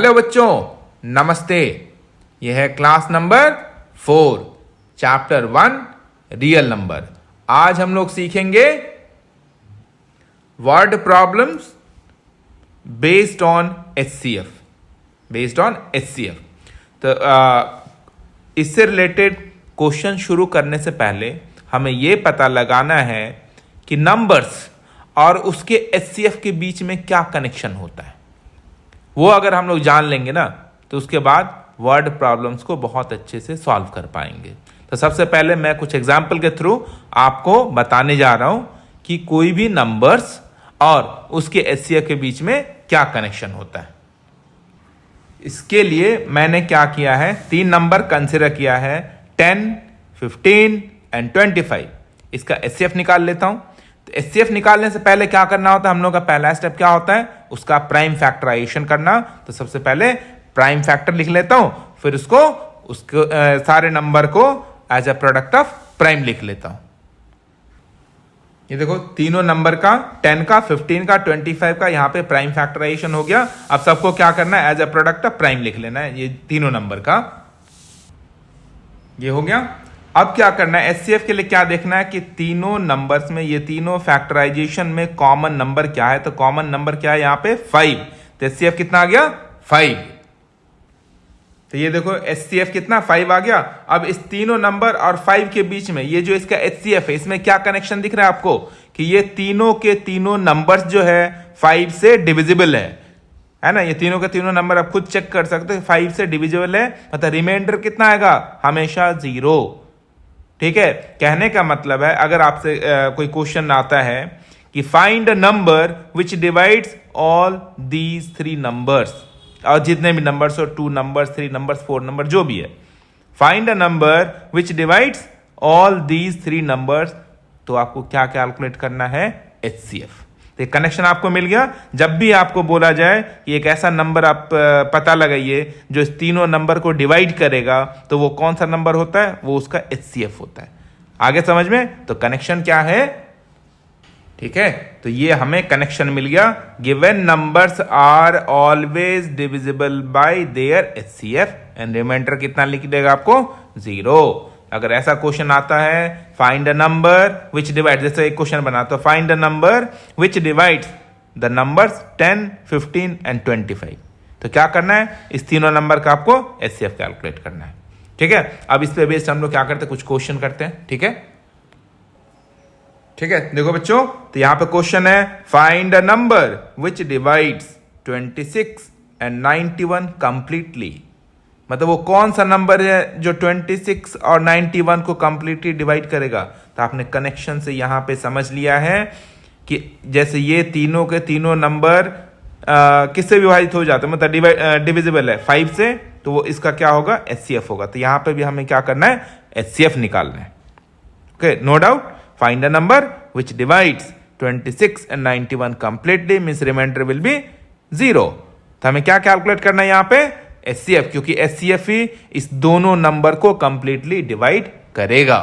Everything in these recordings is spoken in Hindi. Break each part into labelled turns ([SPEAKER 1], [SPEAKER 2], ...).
[SPEAKER 1] हेलो बच्चों, नमस्ते। यह है class number 4 chapter 1 real number. आज हम लोग सीखेंगे word problems based on HCF. तो इससे रिलेटेड क्वेश्चन शुरू करने से पहले हमें यह पता लगाना है कि नंबर्स और उसके एचसीएफ के बीच में क्या कनेक्शन होता है। वो अगर हम लोग जान लेंगे ना, तो उसके बाद वर्ड प्रॉब्लम्स को बहुत अच्छे से सॉल्व कर पाएंगे। तो सबसे पहले मैं कुछ एग्जाम्पल के थ्रू आपको बताने जा रहा हूं कि कोई भी नंबर्स और उसके एचसीएफ के बीच में क्या कनेक्शन होता है। इसके लिए मैंने क्या किया है, 3 नंबर कंसिडर किया है, 10, 15 एंड 25। इसका एचसीएफ निकाल लेता हूं। तो एचसीएफ निकालने से पहले क्या करना होता है, हम लोग का पहला स्टेप क्या होता है, उसका प्राइम फैक्टराइजेशन करना। तो सबसे पहले प्राइम फैक्टर लिख लेता हूं, फिर उसको सारे नंबर को as a product of prime लिख लेता हूं। ये देखो, तीनों नंबर का, 10 का, 15 का, 25 का यहां पे प्राइम फैक्टराइजेशन हो गया। अब सबको क्या करना है, as a product of prime लिख लेना है, ये तीनों नंबर का। ये हो गया। अब क्या करना है, एचसीएफ के लिए क्या देखना है कि तीनों नंबर्स में, ये तीनों फैक्टराइजेशन में कॉमन नंबर क्या है। तो कॉमन नंबर क्या है यहाँ पे, 5। तो एचसीएफ कितना आ गया, 5। तो ये देखो एचसीएफ कितना, 5 आ गया। अब इस तीनों नंबर और 5 के बीच में ये जो इसका एचसीएफ है, इसमें क्या कनेक्शन दिख रहा है आपको कि ये तीनों के तीनों नंबर्स जो है 5 से डिविजिबल है ना। ये तीनों के तीनों नंबर आप खुद चेक कर सकते हो, 5 से डिविजिबल है। मतलब रिमाइंडर कितना आएगा, हमेशा 0। ठीक है, कहने का मतलब है, अगर आपसे कोई क्वेश्चन आता है कि find a number which divides all these 3 numbers, और जितने भी नंबर्स हो, 2 नंबर्स, 3 नंबर्स, 4 नंबर, जो भी है, find a number which divides all these 3 numbers, तो आपको क्या कैलकुलेट करना है, एचसीएफ। तो कनेक्शन आपको मिल गया। जब भी आपको बोला जाए कि एक ऐसा नंबर आप पता लगाइए जो इस तीनों नंबर को डिवाइड करेगा, तो वो कौन सा नंबर होता है, वो उसका एचसीएफ होता है। आगे समझ में, तो कनेक्शन क्या है, ठीक है। तो ये हमें कनेक्शन मिल गया, given numbers are always divisible by their HCF and remainder कितना लिख देगा आपको, 0। अगर ऐसा क्वेश्चन आता है, find a number which divide, जैसे एक क्वेश्चन बना, तो find a number which divides the numbers 10, 15 and 25। तो क्या करना है, इस तीनों नंबर का आपको एचसीएफ कैलकुलेट करना है। ठीक है, अब इस पे बेस्ड हम लोग क्या करते हैं, कुछ क्वेश्चन करते हैं। ठीक है, देखो बच्चों, तो यहां पे क्वेश्चन है, find a number which divides 26 and 91 completely. मतलब वो कौन सा नंबर है जो 26 और 91 को कंप्लीटली डिवाइड करेगा। तो आपने कनेक्शन से यहां पे समझ लिया है कि जैसे ये तीनों के तीनों नंबर किससे विभाजित हो जाते हैं, मतलब डिविजिबल है 5 से, तो वो इसका क्या होगा, एचसीएफ होगा। तो यहां पे भी हमें क्या करना है, एचसीएफ निकालना है। Okay, no doubt. Find a number which divides 26 and 91 completely, means remainder will be 0। तो हमें क्या कैलकुलेट करना है यहाँ पे, एचसीएफ, क्योंकि एचसीएफ ही इस दोनों नंबर को कंप्लीटली डिवाइड करेगा।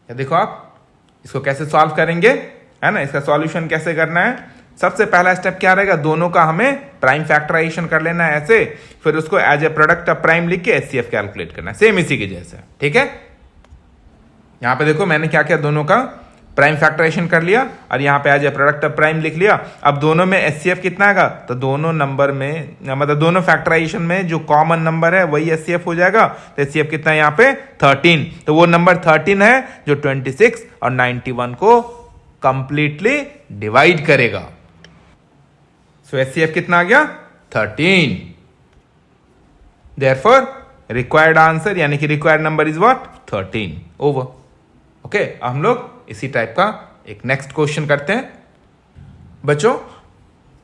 [SPEAKER 1] देखो आप इसको कैसे सॉल्व करेंगे, है ना। इसका सॉल्यूशन कैसे करना है, सबसे पहला स्टेप क्या रहेगा, दोनों का हमें प्राइम फैक्टराइजेशन कर लेना है ऐसे, फिर उसको as a product of prime लिख के एचसीएफ कैलकुलेट करना है, सेम इसी के जैसे। ठीक है, यहां पे देखो मैंने क्या किया, दोनों का प्राइम फैक्टराइजेशन कर लिया और यहाँ पे as a product of prime लिख लिया। अब दोनों में एचसीएफ कितना आएगा, तो दोनों नंबर में, मतलब दोनों फैक्टराइजेशन में जो कॉमन नंबर है वही एचसीएफ हो जाएगा। तो एचसीएफ कितना है यहाँ पे, 13। तो वो नंबर 13 है जो 26 और 91 को कंप्लीटली डिवाइड करेगा। सो एचसीएफ कितना आ गया, 13। देयरफॉर रिक्वायर्ड आंसर यानी कि required number is what, 13। Over. Okay, हम लोग इसी टाइप का एक नेक्स्ट क्वेश्चन करते हैं। बच्चों,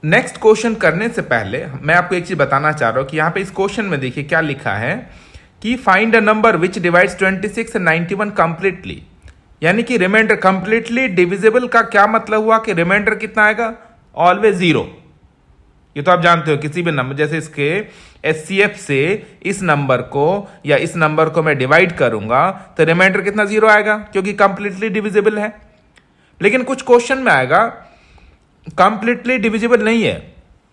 [SPEAKER 1] नेक्स्ट क्वेश्चन करने से पहले मैं आपको एक चीज बताना चाह रहा हूं कि यहां पे इस क्वेश्चन में देखिए क्या लिखा है कि find a number which divides 26 and 91 completely, यानी कि रिमाइंडर कंप्लीटली डिविजिबल का क्या मतलब हुआ कि रिमाइंडर कितना आएगा, ऑलवेज 0। ये तो आप जानते हो, किसी भी नंबर, जैसे इसके एचसीएफ से इस नंबर को या इस नंबर को मैं डिवाइड करूंगा तो रिमाइंडर कितना, 0 आएगा, क्योंकि कंप्लीटली डिविजिबल है। लेकिन कुछ क्वेश्चन में आएगा कंप्लीटली डिविजिबल नहीं है,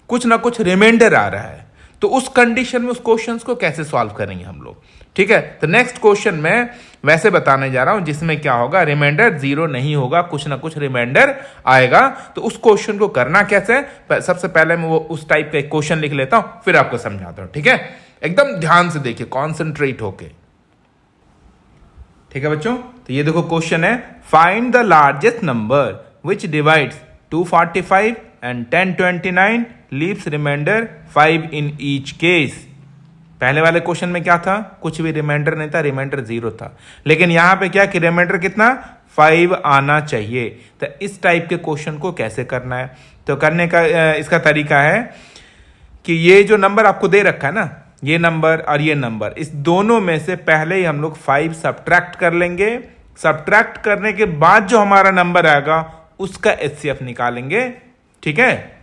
[SPEAKER 1] कुछ ना कुछ रिमाइंडर आ रहा है, तो उस कंडीशन में उस क्वेश्चन को कैसे सॉल्व करेंगे हम लोग। ठीक है, तो नेक्स्ट क्वेश्चन में वैसे बताने जा रहा हूं जिसमें क्या होगा, रिमाइंडर 0 नहीं होगा, कुछ ना कुछ रिमाइंडर आएगा। तो उस क्वेश्चन को करना कैसे, सबसे पहले मैं वो उस टाइप का एक क्वेश्चन लिख लेता हूं, फिर आपको समझाता हूं। ठीक है, एकदम ध्यान से देखिए, कॉन्सेंट्रेट होके। ठीक है बच्चों, तो ये देखो क्वेश्चन है, find the largest number which divides 245 and 1029 leaves remainder 5 in each case. पहले वाले क्वेश्चन में क्या था, कुछ भी रिमाइंडर नहीं था, रिमाइंडर 0 था, लेकिन यहां पे क्या कि रिमाइंडर कितना 5 आना चाहिए। तो इस टाइप के क्वेश्चन को कैसे करना है, तो करने का इसका तरीका है कि ये जो नंबर आपको दे रखा है ना, ये नंबर और ये नंबर, इस दोनों में से पहले ही हम लोग 5 सब्ट्रैक्ट कर लेंगे। सब्ट्रैक्ट करने के बाद जो हमारा नंबर आएगा उसका एचसीएफ निकालेंगे। ठीक है,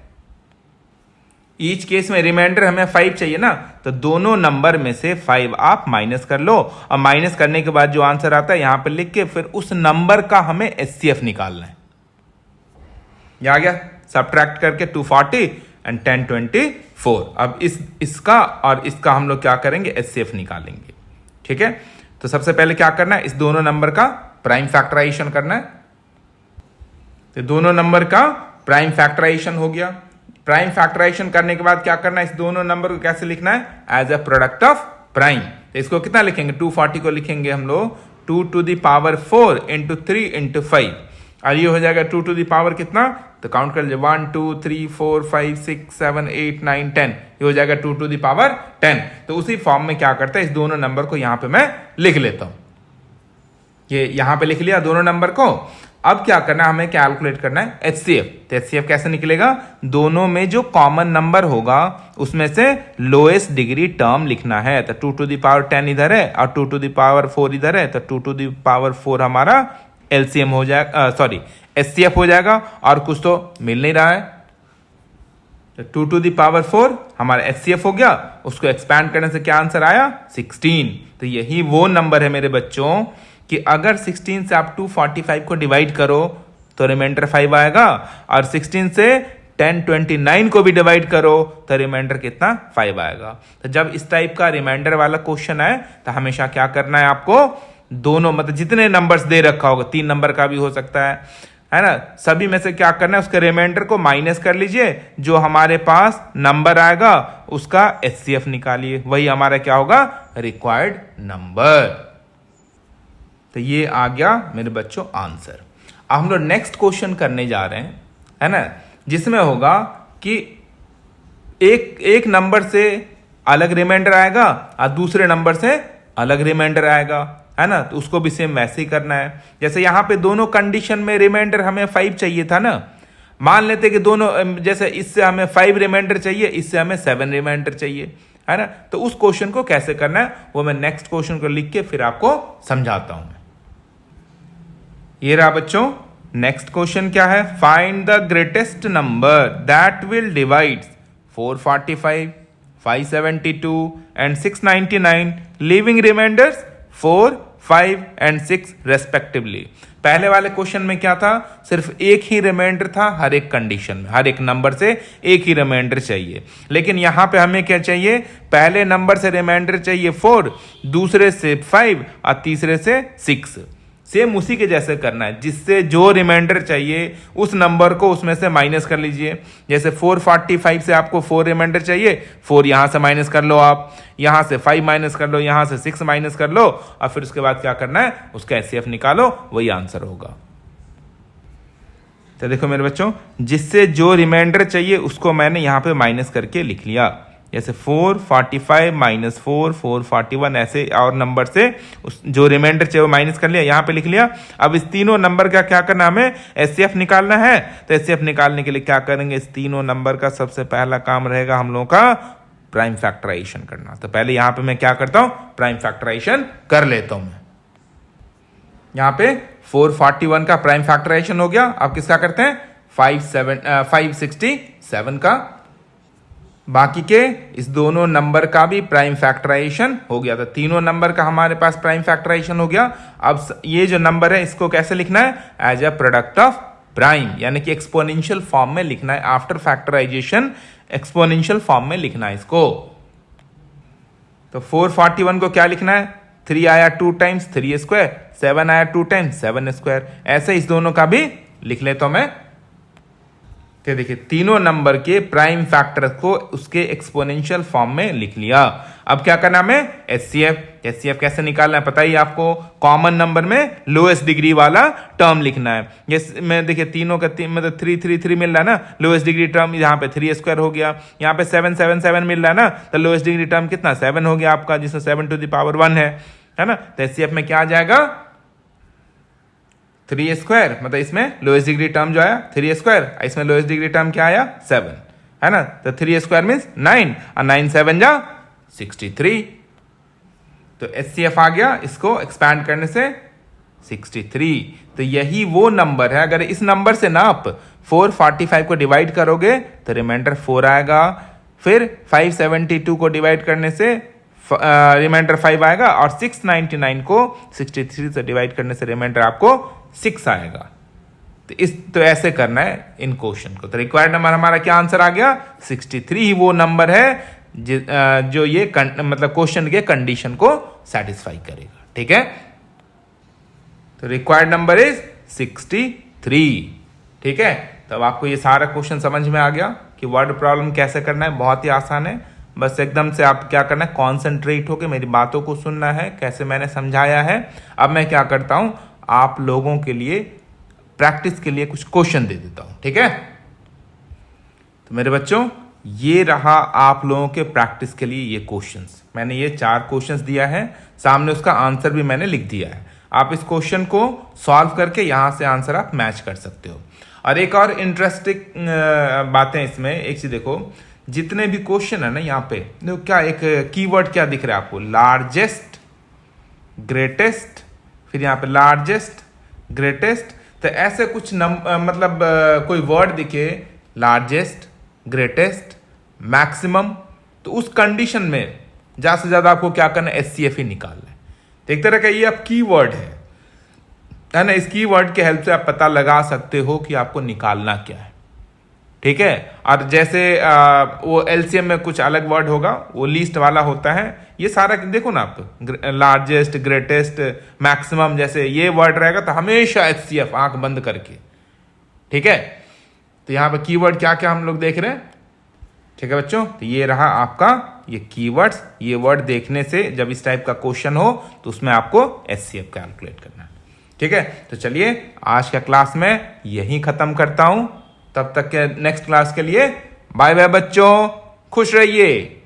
[SPEAKER 1] ईच केस में रिमाइंडर हमें 5 चाहिए ना, तो दोनों नंबर में से 5 आप माइनस कर लो, और माइनस करने के बाद जो आंसर आता है यहां पे लिख के फिर उस नंबर का हमें एचसीएफ निकालना है। ये आ गया, सब्ट्रैक्ट करके 240 एंड 1024। अब इसका और इसका हम लोग क्या करेंगे, एचसीएफ निकालेंगे। ठीक है, तो सबसे पहले क्या करना है, इस दोनों नंबर का प्राइम फैक्टराइजेशन करना है। तो दोनों नंबर का प्राइम फैक्टराइजेशन हो गया। प्राइम फैक्टराइजेशन करने के बाद क्या करना है, इस दोनों नंबर को कैसे लिखना है, as a product of prime. तो इसको कितना लिखेंगे, 240 को लिखेंगे हम लोग 2 to the power 4 into 3 into 5, और ये हो जाएगा 2 to the power कितना, तो काउंट कर लीजिए 1 2 3 4 5 6 7 8 9 10, ये हो जाएगा 2 to the power 10। तो उसी फॉर्म में क्या करते हैं, इस दोनों नंबर को यहां पे मैं लिख लेता हूं। ये यहां पे लिख लिया दोनों नंबर को। अब क्या करना है, हमें कैलकुलेट करना है एचसीएफ। तो एचसीएफ कैसे निकलेगा, दोनों में जो कॉमन नंबर होगा उसमें से लोएस्ट डिग्री टर्म लिखना है। तो 2 to the power 10 इधर है और 2 to the power 4 इधर है, तो 2 to the power 4 हमारा एलसीएम हो जाएगा, सॉरी एचसीएफ हो जाएगा, और कुछ तो मिल नहीं रहा है। तो 2 to the power 4 हमारा एचसीएफ हो गया, उसको एक्सपैंड करने से क्या आंसर आया, 16। तो यही वो नंबर है मेरे बच्चों कि अगर 16 से आप 245 को डिवाइड करो तो रिमाइंडर 5 आएगा, और 16 से 1029 को भी डिवाइड करो तो रिमाइंडर कितना, 5 आएगा। तो जब इस टाइप का रिमाइंडर वाला क्वेश्चन आए तो हमेशा क्या करना है आपको, दोनों मतलब जितने नंबर्स दे रखा होगा, 3 नंबर का भी हो सकता है ना, सभी में से क्या करना है, उसके रिमाइंडर को माइनस कर लीजिए, जो हमारे पास नंबर आएगा उसका एचसीएफ निकालिए, वही हमारा क्या होगा, रिक्वायर्ड नंबर। तो ये आ गया मेरे बच्चों आंसर। अब हम लोग नेक्स्ट क्वेश्चन करने जा रहे हैं, है ना, जिसमें होगा कि एक नंबर से अलग रिमाइंडर आएगा और दूसरे नंबर से अलग रिमाइंडर आएगा, है ना। तो उसको भी सेम वैसे ही करना है। जैसे यहाँ पे दोनों कंडीशन में रिमाइंडर हमें 5 चाहिए था ना, मान लेते कि दोनों, जैसे इससे हमें 5 रिमाइंडर चाहिए, इससे हमें 7 रिमाइंडर चाहिए, है ना। तो उस क्वेश्चन को कैसे करना है वो मैं नेक्स्ट क्वेश्चन को लिख के फिर आपको समझाता हूं। ये रहा बच्चों नेक्स्ट क्वेश्चन क्या है, find the greatest number that will divide 445, 572 and 699 leaving remainders 4, 5 and 6 respectively. पहले वाले क्वेश्चन में क्या था, सिर्फ एक ही रिमाइंडर था हर एक कंडीशन में, हर एक नंबर से एक ही रिमाइंडर चाहिए। लेकिन यहां पे हमें क्या चाहिए, पहले नंबर से रिमाइंडर चाहिए 4, दूसरे से 5 और तीसरे से 6। सेम उसी के जैसे करना है, जिससे जो रिमाइंडर चाहिए उस नंबर को उसमें से माइनस कर लीजिए। जैसे 445 से आपको 4 रिमाइंडर चाहिए, 4 यहां से माइनस कर लो, आप यहां से 5 माइनस कर लो, यहां से 6 माइनस कर लो, और फिर उसके बाद क्या करना है, उसका एचसीएफ निकालो, वही आंसर होगा। तो देखो मेरे बच्चों, जिससे जो रिमाइंडर चाहिए उसको मैंने यहां पे माइनस करके लिख लिया। जैसे 445 माइनस 4, 441, ऐसे और नंबर से उस जो रिमाइंडर चाहिए वो माइनस कर लिया, यहाँ पे लिख लिया। अब इस तीनों नंबर का क्या करना, हमें एचसीएफ निकालना है। तो एचसीएफ निकालने के लिए क्या करेंगे, इस तीनों नंबर का सबसे पहला काम रहेगा हम लोगों का प्राइम फैक्टराइजेशन करना। तो पहले यहाँ पे मैं क्या करता हूँ, प्राइम फैक्टराइजेशन कर लेता हूँ। मैं यहाँ पे 441 का प्राइम फैक्टराइजेशन हो गया। अब किसका करते हैं, 567 का। बाकी के इस दोनों नंबर का भी प्राइम फैक्टराइजेशन हो गया। तो तीनों नंबर का हमारे पास प्राइम फैक्टराइजेशन हो गया। अब ये जो नंबर है इसको कैसे लिखना है, as a product of prime, यानी कि एक्सपोनेंशियल फॉर्म में लिखना है। आफ्टर फैक्टराइजेशन एक्सपोनेंशियल फॉर्म में लिखना है इसको। तो 441 को क्या लिखना है, 3 आया 2 टाइम्स 3 स्क्वायर, 7 आया 2 टाइम्स 7 स्क्वायर। ऐसे इस दोनों का भी लिख ले तो मैं। तो देखिए तीनों नंबर के प्राइम फैक्टर को उसके एक्सपोनेंशियल फॉर्म में लिख लिया। अब क्या करना है, एचसीएफ। एचसीएफ कैसे निकालना है पता ही आपको, कॉमन नंबर में लोएस्ट डिग्री वाला टर्म लिखना है। जैसे मैं देखिए तीनों का मतलब 3 3 3 मिल रहा है ना, लोएस्ट डिग्री टर्म यहाँ पे 3 स्क्वायर हो गया, यहाँ पे 7 7 7 मिल रहा है ना, तो लोएस्ट डिग्री टर्म कितना 7 हो गया आपका, जिसमें 7 टू द पावर 1 है ना। तो एचसीएफ में क्या आ जाएगा 3 स्क्वायर, मतलब इसमें लोएस्ट डिग्री टर्म जो आया 3 स्क्वायर, इसमें लोएस्ट डिग्री टर्म क्या आया 7 है ना। तो 3 स्क्वायर मीन्स 9 और 9 7 जा 63। तो एचसीएफ आ गया इसको एक्सपैंड करने से 63। तो यही वो नंबर है, अगर इस नंबर से ना आप 445 को डिवाइड करोगे तो रिमाइंडर 4 आएगा, फिर 572 को डिवाइड करने से रिमाइंडर 5 आएगा, और 699 को 63 से डिवाइड करने से रिमाइंडर आपको 6 आएगा। तो ऐसे करना है इन क्वेश्चन को। तो रिक्वायर्ड नंबर हमारा क्या आंसर आ गया 63 ही वो नंबर है जो ये मतलब क्वेश्चन के कंडीशन को सेटिस्फाई करेगा। ठीक है, तो रिक्वायर्ड नंबर इज 63। ठीक है, तो अब आपको ये सारा क्वेश्चन समझ में आ गया कि वर्ड प्रॉब्लम कैसे करना है। बहुत ही आसान है, बस एकदम से आप क्या करना है, कॉन्सेंट्रेट होकर मेरी बातों को सुनना है, कैसे मैंने समझाया है। अब मैं क्या करता हूं, आप लोगों के लिए प्रैक्टिस के लिए कुछ क्वेश्चन दे देता हूं। ठीक है, तो मेरे बच्चों ये रहा आप लोगों के प्रैक्टिस के लिए ये क्वेश्चंस। मैंने ये 4 क्वेश्चंस दिया है, सामने उसका आंसर भी मैंने लिख दिया है। आप इस क्वेश्चन को सॉल्व करके यहां से आंसर आप मैच कर सकते हो। और एक और इंटरेस्टिंग बातें इसमें, एक चीज देखो, जितने भी क्वेश्चन है ना यहाँ पे देखो, क्या एक कीवर्ड क्या दिख रहा है आपको, लार्जेस्ट, ग्रेटेस्ट, फिर यहाँ पे लार्जेस्ट, ग्रेटेस्ट। तो ऐसे कुछ मतलब कोई वर्ड दिखे लार्जेस्ट, ग्रेटेस्ट, मैक्सिमम, तो उस कंडीशन में ज्यादा से ज्यादा आपको क्या करना है, एचसीएफ ही निकालना है। तो एक तरह का ये आप कीवर्ड है ना, इस कीवर्ड के हेल्प से आप पता लगा सकते हो कि आपको निकालना क्या है। ठीक है, और जैसे वो एलसीएम में कुछ अलग वर्ड होगा, वो लीस्ट वाला होता है। ये सारा देखो ना आप, लार्जेस्ट, ग्रेटेस्ट, मैक्सिमम, जैसे ये वर्ड रहेगा तो हमेशा एचसीएफ आंख बंद करके। ठीक है, तो यहाँ पे कीवर्ड क्या क्या हम लोग देख रहे हैं। ठीक है बच्चों, तो ये रहा आपका ये कीवर्ड्स। ये वर्ड देखने से जब इस टाइप का क्वेश्चन हो तो उसमें आपको एचसीएफ कैलकुलेट करना है। ठीक है, तो चलिए आज का क्लास में यहीं खत्म करता हूं। तब तक के नेक्स्ट क्लास के लिए बाय बाय बच्चों, खुश रहिए।